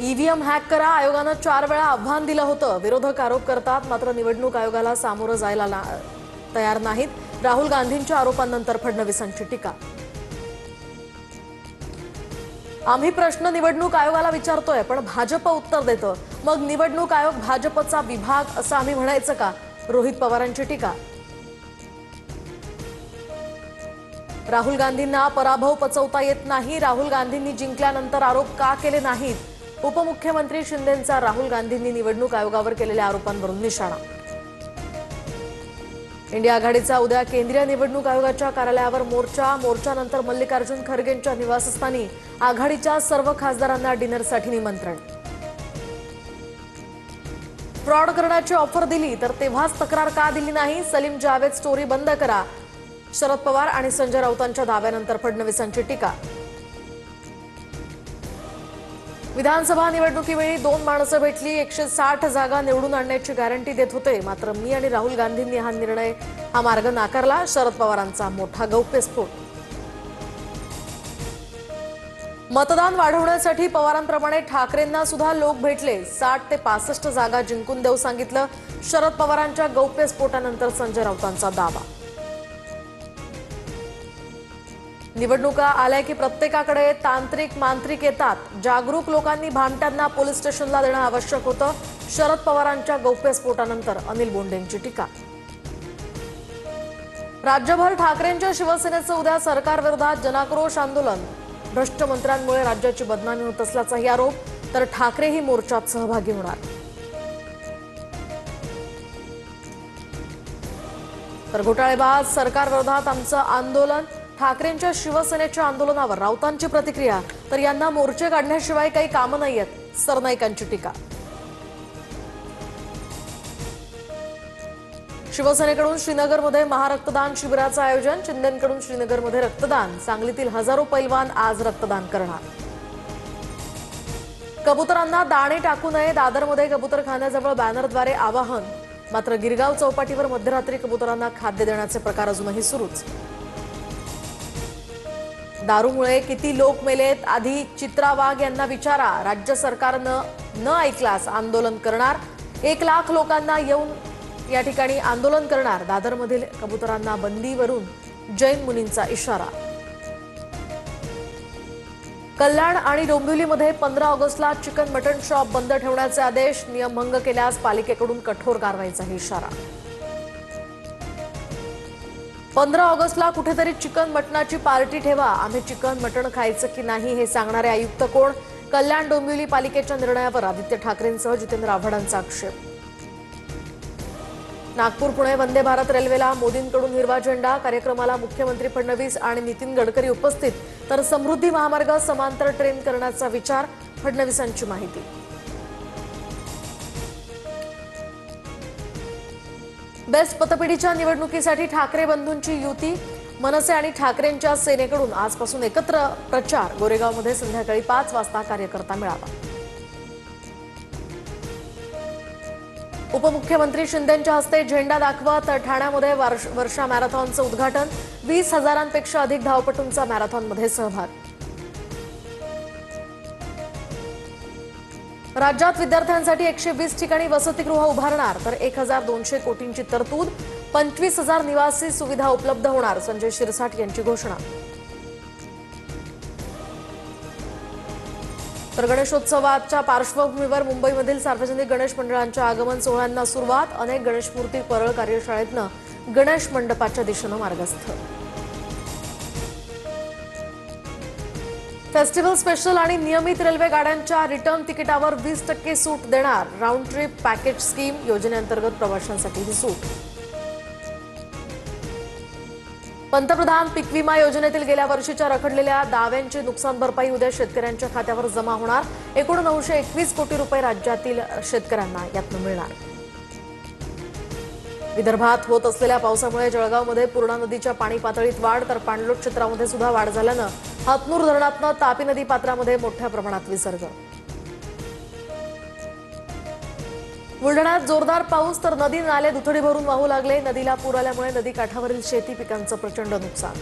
EVM hack करा, आयोगानं 4 वेळा आव्हान दिलं होतं. विरोधक आरोप करतात, मात्र निवडणूक आयोगाला सामोरं जायला तयार नाहीत. राहुल गांधींच्या आरोपांनंतर फडणवीसांची टीका. आम्ही प्रश्न निवडणूक आयोगाला विचारतोय, पण भाजप उत्तर देतं. मग निवडणूक आयोग भाजपचा विभाग असं आम्ही म्हणायचं का? रोहित पवारांची टीका. राहुल गांधींना पराभव पचवता येत नाही. राहुल गांधींनी जिंकल्यानंतर आरोप का केले नाहीत? उपमुख्यमंत्री शिंदेंचा राहुल गांधींनी निवडणूक आयोगावर केलेल्या आरोपांवरून निशाणा. इंडिया आघाडीचा उद्या केंद्रीय निवडणूक आयोगाच्या कार्यालयावर मोर्चानंतर मल्लिकार्जुन खरगेंच्या निवासस्थानी आघाडीच्या सर्व खासदारांना डिनरसाठी निमंत्रण. फ्रॉड करण्याची ऑफर दिली तर तेव्हाच तक्रार का दिली नाही? सलीम जावेद स्टोरी बंद करा. शरद पवार आणि संजय राऊतांच्या दाव्यानंतर फडणवीसांची टीका. विधानसभा निवडणुकीवेळी 2 माणसं भेटली, 160 जागा निवडून आणण्याची गॅरंटी देत होते, मात्र मी आणि राहुल गांधींनी हा मार्ग नाकारला. शरद पवारांचा मोठा गौप्यस्फोट. मतदान वाढवण्यासाठी पवारांप्रमाणे ठाकरेंना सुद्धा लोक भेटले. 60 ते 65 जागा जिंकून देऊ सांगितलं. शरद पवारांच्या गौप्यस्फोटानंतर संजय राऊतांचा दावा. निवडणुका आल्या की प्रत्येकाकडे तांत्रिक मांत्रिक येतात. जागरूक लोकांनी भामट्यांना पोलीस स्टेशनला देणं आवश्यक होतं. शरद पवारांच्या गौप्यस्फोटानंतर अनिल बोंडेंची टीका. राज्यभर ठाकरेंच्या शिवसेनेचं उद्या सरकारविरोधात जनाक्रोश आंदोलन. भ्रष्ट मंत्र्यांमुळे राज्याची बदनामी होत असल्याचाही आरोप. तर ठाकरेही मोर्चात सहभागी होणार. तर घोटाळेबाज सरकारविरोधात आमचं आंदोलन. ठाकरेंच्या शिवसेनेच्या आंदोलनावर राऊतांची प्रतिक्रिया. तर यांना मोर्चे काढण्याशिवाय काही कामं नाहीयेत, सरनाईकांची टीका. शिवसेनेकडून श्रीनगरमध्ये महारक्तदान शिबिराचं आयोजन. शिंदेंकडून श्रीनगरमध्ये रक्तदान. सांगलीतील हजारो पैलवान आज रक्तदान करणार. कबुतरांना दाणे टाकू नये, दादरमध्ये कबुतरखान्याजवळ बॅनरद्वारे आवाहन. मात्र गिरगाव चौपाटीवर मध्यरात्री कबुतरांना खाद्य देण्याचे प्रकार अजूनही सुरूच. दारूमुळे किती लोक मेलेत? आधी चित्रा वाघ यांना विचारा. राज्य सरकारनं न ऐकल्यास आंदोलन करणार. 1 लाख लोकांना येऊन या ठिकाणी आंदोलन करणार. दादरमधील कबुतरांना बंदीवरून जैन मुनींचा इशारा. कल्याण आणि डोंबिवलीमध्ये 15 ऑगस्टला चिकन मटण शॉप बंद ठेवण्याचे आदेश. नियम भंग केल्यास पालिकेकडून कठोर कारवाईचाही इशारा. 15 ऑगस्टला कुठेतरी चिकन मटणाची पार्टी ठेवा. आम्ही चिकन मटण खायचं की नाही हे सांगणारे आयुक्त कोण? कल्याण डोंबिवली पालिकेच्या निर्णयावर आदित्य ठाकरेंसह जितेंद्र आव्हाडांचा आक्षेप. नागपूर पुणे वंदे भारत रेल्वेला मोदींकडून हिरवा झेंडा. कार्यक्रमाला मुख्यमंत्री फडणवीस आणि नितीन गडकरी उपस्थित. तर समृद्धी महामार्ग समांतर ट्रेन करण्याचा विचार. फडणवीसांची माहिती. बेस्ट पतपेढीच्या निवडणुकीसाठी ठाकरे बंधूंची युती. मनसे आणि ठाकरेंच्या सेनेकडून आजपासून एकत्र प्रचार. गोरेगावमध्ये संध्याकाळी 5 वाजता कार्यकर्ता मेळावा. उपमुख्यमंत्री शिंदेंच्या हस्ते झेंडा दाखवत ठाण्यामध्ये वर्षा मॅरेथॉनचं उद्घाटन. 20,000पेक्षा अधिक धावपटूंचा मॅरेथॉनमध्ये सहभाग. राज्यात विद्यार्थ्यांसाठी 120 ठिकाणी वसतिगृह उभारणार. तर 1,200 कोटींची तरतूद. 25,000 निवासी सुविधा उपलब्ध होणार. संजय शिरसाट यांची घोषणा. तर गणेशोत्सवाच्या पार्श्वभूमीवर मुंबईमधील सार्वजनिक गणेश मंडळांच्या आगमन सोहळ्यांना सुरुवात. अनेक गणेशमूर्ती परळ कार्यशाळेतनं गणेश मंडपाच्या दिशेनं मार्गस्थ. फेस्टिवल स्पेशल आणि नियमित रेल्वे गाड्यांच्या रिटर्न तिकिटावर 20% सूट देणार. राऊंड ट्रिप पॅकेज स्कीम योजनेअंतर्गत प्रवाशांसाठी ही सूट. पंतप्रधान पीक विमा योजनेतील गेल्या वर्षीच्या रखडलेल्या दाव्यांची नुकसान भरपाई उद्या शेतकऱ्यांच्या खात्यावर जमा होणार. एकूण 921 कोटी रुपये राज्यातील शेतकऱ्यांना यातून मिळणार. विदर्भात होत असलेल्या पावसामुळे जळगावमध्ये पूर्णा नदीच्या पाणी पातळीत वाढ. तर पाणलोट क्षेत्रामध्ये सुद्धा वाढ झाल्यानं हातनूर धरणातनं तापी नदी पात्रामध्ये मोठ्या प्रमाणात विसर्ग. बुलढाण्यात जोरदार पाऊस. तर नदी नाले दुथडी भरून वाहू लागले. नदीला पूर आल्यामुळे नदी काठावरील शेती पिकांचं प्रचंड नुकसान.